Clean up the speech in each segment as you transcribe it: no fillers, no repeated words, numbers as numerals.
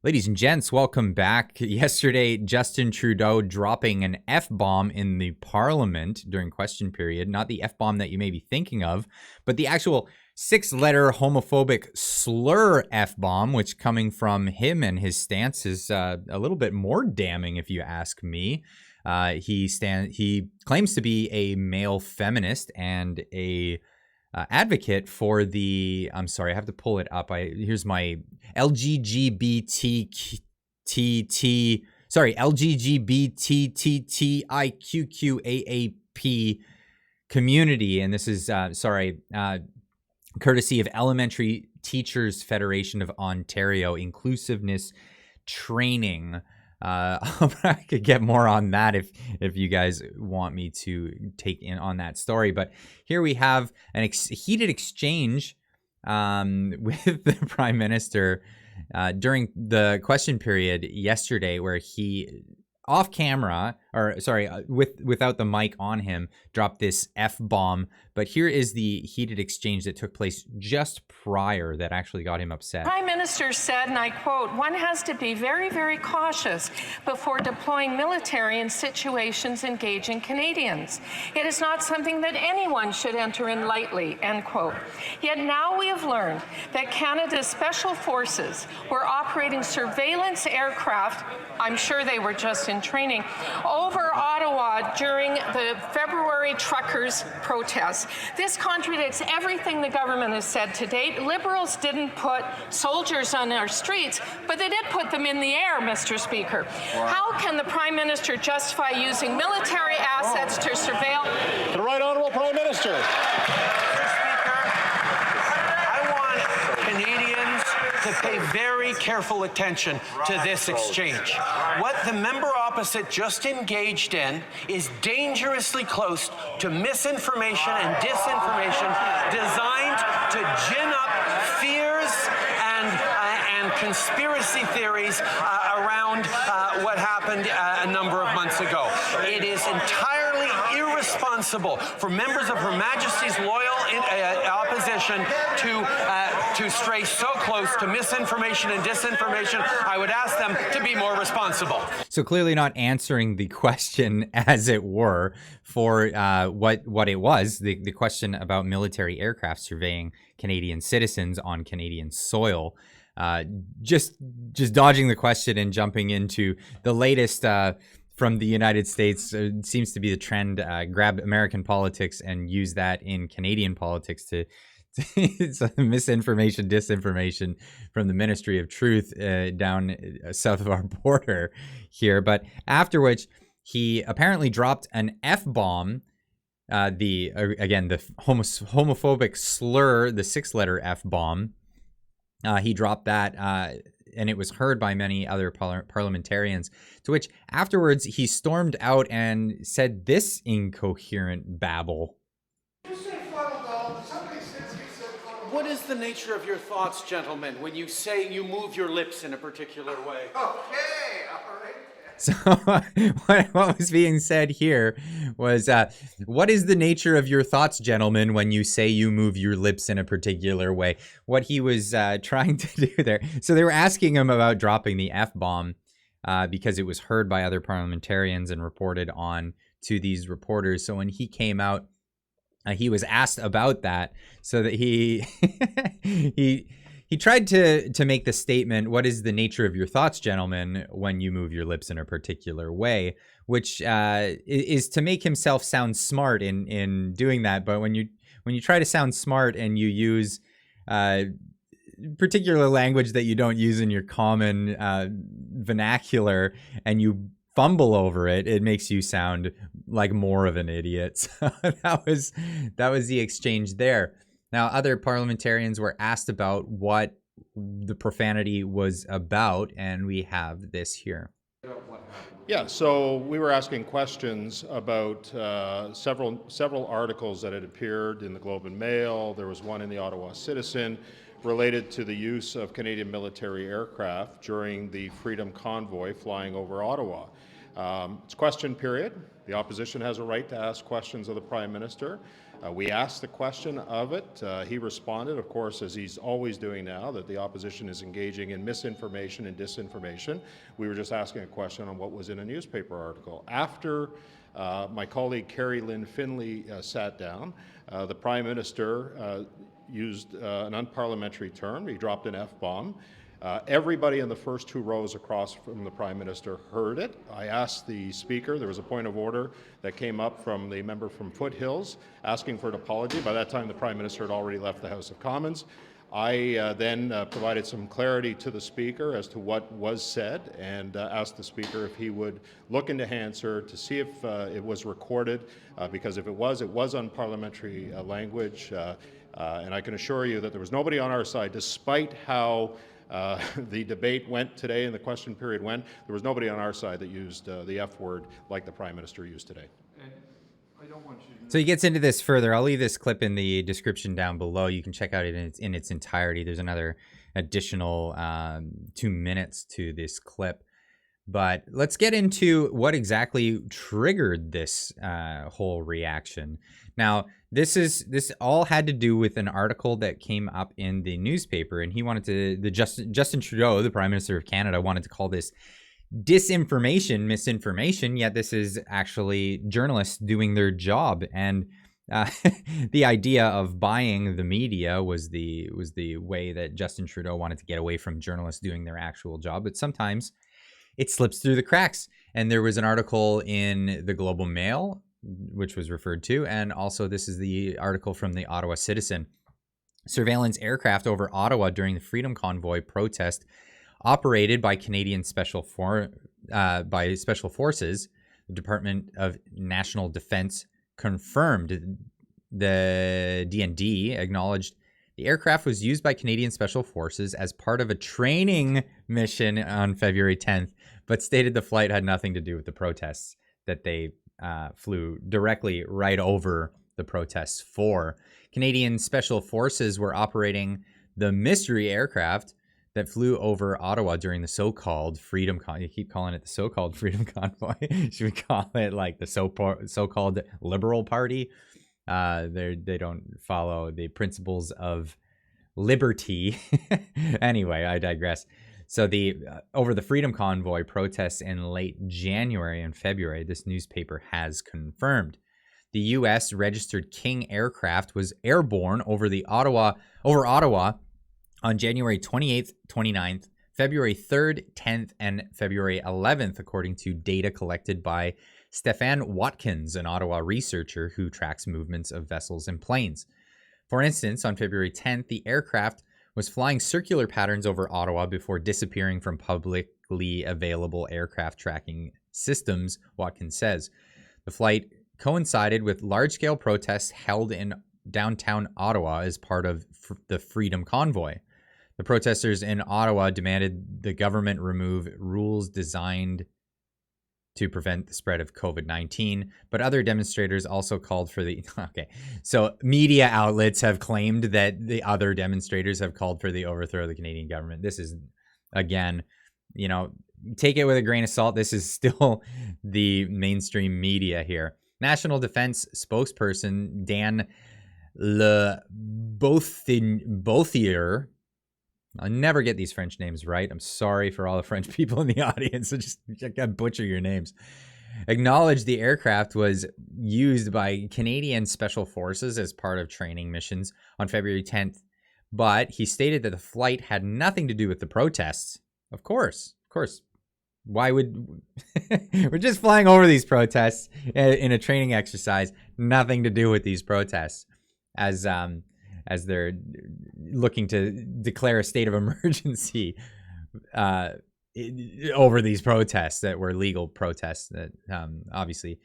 Ladies and gents, welcome back. Yesterday, Justin Trudeau dropping an F-bomb in the Parliament during question period. Not the F-bomb that you may be thinking of, but the actual six-letter homophobic slur F-bomb, which coming from him and his stance is a little bit more damning, if you ask me. He claims to be a male feminist and a advocate for the, I'm sorry, I have to pull it up. Here's my LGBTQTIQQAAP community. And this is, courtesy of Elementary Teachers Federation of Ontario, inclusiveness training. I could get more on that if you guys want me to take in on that story. But here we have an heated exchange with the Prime Minister during the question period yesterday, where he, off camera, without the mic on him, dropped this F-bomb. But here is the heated exchange that took place just prior that actually got him upset. Prime Minister said, and I quote, "One has to be very, very cautious before deploying military in situations engaging Canadians. It is not something that anyone should enter in lightly," end quote. Yet now we have learned that Canada's special forces were operating surveillance aircraft, I'm sure they were just in training, over Ottawa during the February truckers' protests. This contradicts everything the government has said to date. Liberals didn't put soldiers on our streets, but they did put them in the air, Mr. Speaker. Wow. How can the Prime Minister justify using military assets to surveil? The Right Honourable Prime Minister. Mr. Speaker, I want Canadians to pay very careful attention to this exchange. What the member opposite just engaged in is dangerously close to misinformation and disinformation designed to gin up fears and conspiracy theories around what happened a number of months ago. It is entirely irresponsible for members of Her Majesty's loyal opposition to stray so close to misinformation and disinformation. I would ask them to be more responsible. So clearly not answering the question, as it were, for what it was, the question about military aircraft surveying Canadian citizens on Canadian soil. Just dodging the question and jumping into the latest from the United States. Seems to be the trend. Grab American politics and use that in Canadian politics to it's misinformation, disinformation from the Ministry of Truth down south of our border here. But after which, he apparently dropped an F-bomb. The homophobic slur, the six-letter F-bomb. He dropped that, and it was heard by many other parliamentarians, to which afterwards he stormed out and said this incoherent babble. What is the nature of your thoughts, gentlemen, when you say you move your lips in a particular way? Okay, all right. So what was being said here was, what is the nature of your thoughts, gentlemen, when you say you move your lips in a particular way? What he was trying to do there. So they were asking him about dropping the F-bomb because it was heard by other parliamentarians and reported on to these reporters. So when he came out, he was asked about that, so that he he tried to make the statement, "What is the nature of your thoughts, gentlemen, when you move your lips in a particular way?" Which is to make himself sound smart in doing that. But when you try to sound smart and you use particular language that you don't use in your common vernacular, and you fumble over it, it makes you sound like more of an idiot. So that was the exchange there. Now, other parliamentarians were asked about what the profanity was about, and we have this here. Yeah, so we were asking questions about several articles that had appeared in the Globe and Mail. There was one in the Ottawa Citizen related to the use of Canadian military aircraft during the Freedom Convoy flying over Ottawa. It's question period. The opposition has a right to ask questions of the Prime Minister. We asked the question of it. He responded, of course, as he's always doing now, that the opposition is engaging in misinformation and disinformation. We were just asking a question on what was in a newspaper article. After my colleague Carrie Lynn Finley sat down, the Prime Minister used an unparliamentary term. He dropped an F-bomb. Everybody in the first two rows across from the Prime Minister heard it. I asked the Speaker, there was a point of order that came up from the member from Foothills asking for an apology. By that time, the Prime Minister had already left the House of Commons. I then provided some clarity to the Speaker as to what was said and asked the Speaker if he would look into Hansard to see if it was recorded, because if it was unparliamentary language. And I can assure you that there was nobody on our side, despite how the debate went today and the question period went, there was nobody on our side that used the F word like the Prime Minister used today. So he gets into this further. I'll leave this clip in the description down below. You can check out it in its entirety. There's another additional 2 minutes to this clip. But let's get into what exactly triggered this whole reaction. Now, this all had to do with an article that came up in the newspaper, and he wanted to, Justin Trudeau, the Prime Minister of Canada, wanted to call this disinformation, misinformation, yet this is actually journalists doing their job. And the idea of buying the media was the way that Justin Trudeau wanted to get away from journalists doing their actual job. But sometimes it slips through the cracks. And there was an article in the Globe and Mail, which was referred to, and also this is the article from the Ottawa Citizen. Surveillance aircraft over Ottawa during the Freedom Convoy protest operated by Canadian Special Forces. The Department of National Defence confirmed. The DND acknowledged the aircraft was used by Canadian Special Forces as part of a training mission on February 10th, but stated the flight had nothing to do with the protests that they flew directly right over the protests for. Canadian Special Forces were operating the mystery aircraft that flew over Ottawa during the so-called Freedom Convoy. You keep calling it the so-called Freedom Convoy. Should we call it like the so-called Liberal Party? They don't follow the principles of liberty. Anyway, I digress. So over the Freedom Convoy protests in late January and February, this newspaper has confirmed the U.S. registered King aircraft was airborne over Ottawa on January 28th, 29th, February 3rd, 10th, and February 11th, according to data collected by Stefan Watkins, an Ottawa researcher who tracks movements of vessels and planes. For instance, on February 10th, the aircraft was flying circular patterns over Ottawa before disappearing from publicly available aircraft tracking systems, Watkins says. The flight coincided with large-scale protests held in downtown Ottawa as part of the Freedom Convoy. The protesters in Ottawa demanded the government remove rules designed to prevent the spread of COVID-19, but other demonstrators also called for the... Okay, so media outlets have claimed that the other demonstrators have called for the overthrow of the Canadian government. This is, again, take it with a grain of salt. This is still the mainstream media here. National Defense spokesperson Dan Lebothier, I'll never get these French names right. I'm sorry for all the French people in the audience. I butcher your names. Acknowledged the aircraft was used by Canadian Special Forces as part of training missions on February 10th, but he stated that the flight had nothing to do with the protests. Of course. Why would... We're just flying over these protests in a training exercise. Nothing to do with these protests. As they're looking to declare a state of emergency over these protests that were legal protests. That obviously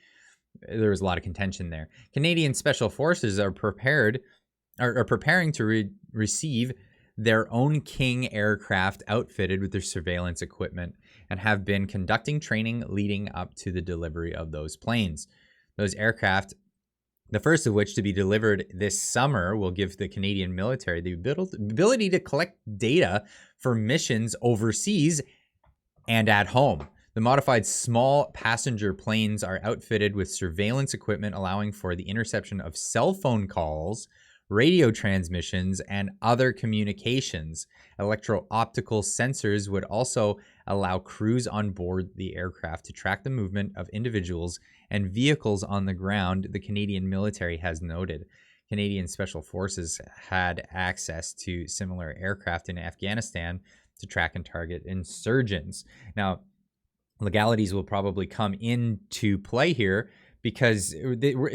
there was a lot of contention there. Canadian Special Forces are preparing to receive their own King aircraft outfitted with their surveillance equipment and have been conducting training leading up to the delivery of those planes. Those aircraft, the first of which to be delivered this summer, will give the Canadian military the ability to collect data for missions overseas and at home. The modified small passenger planes are outfitted with surveillance equipment allowing for the interception of cell phone calls, radio transmissions, and other communications. Electro-optical sensors would also allow crews on board the aircraft to track the movement of individuals and vehicles on the ground, the Canadian military has noted. Canadian Special Forces had access to similar aircraft in Afghanistan to track and target insurgents. Now, legalities will probably come into play here because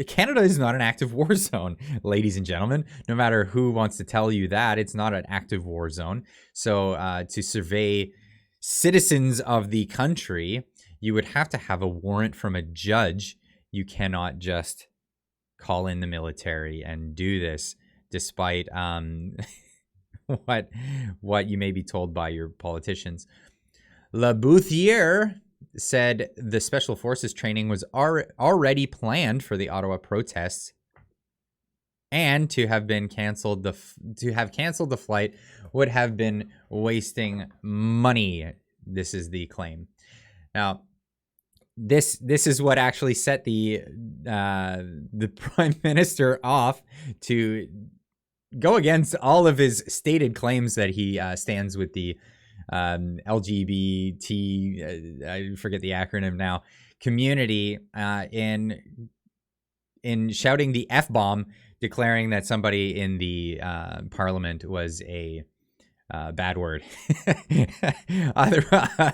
Canada is not an active war zone, ladies and gentlemen. No matter who wants to tell you that, it's not an active war zone. So to survey citizens of the country, you would have to have a warrant from a judge. You cannot just call in the military and do this, despite what you may be told by your politicians. Le Bouthier said the Special Forces training was already planned for the Ottawa protests, and to have canceled the flight would have been wasting money. This is the claim. Now, this is what actually set the Prime Minister off to go against all of his stated claims that he stands with the LGBT, I forget the acronym now, community, in shouting the F-bomb, declaring that somebody in the parliament was a bad word. Other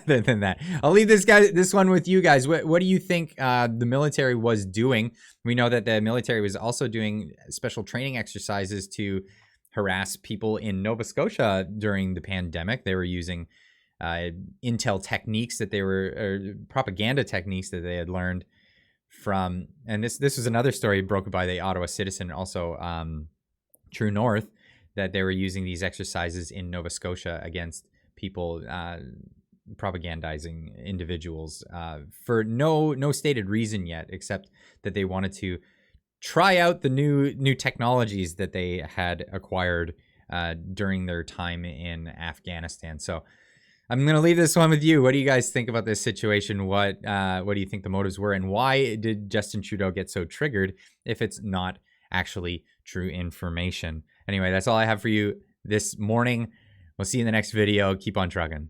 than that, I'll leave this one with you guys. What do you think the military was doing? We know that the military was also doing special training exercises to harass people in Nova Scotia during the pandemic. They were using intel techniques propaganda techniques that they had learned from, and this was another story broken by the Ottawa Citizen, also True North, that they were using these exercises in Nova Scotia against people propagandizing individuals for no stated reason yet, except that they wanted to try out the new technologies that they had acquired during their time in Afghanistan. So I'm going to leave this one with you. What do you guys think about this situation? What do you think the motives were, and why did Justin Trudeau get so triggered if it's not actually true information? Anyway, that's all I have for you this morning. We'll see you in the next video. Keep on trucking.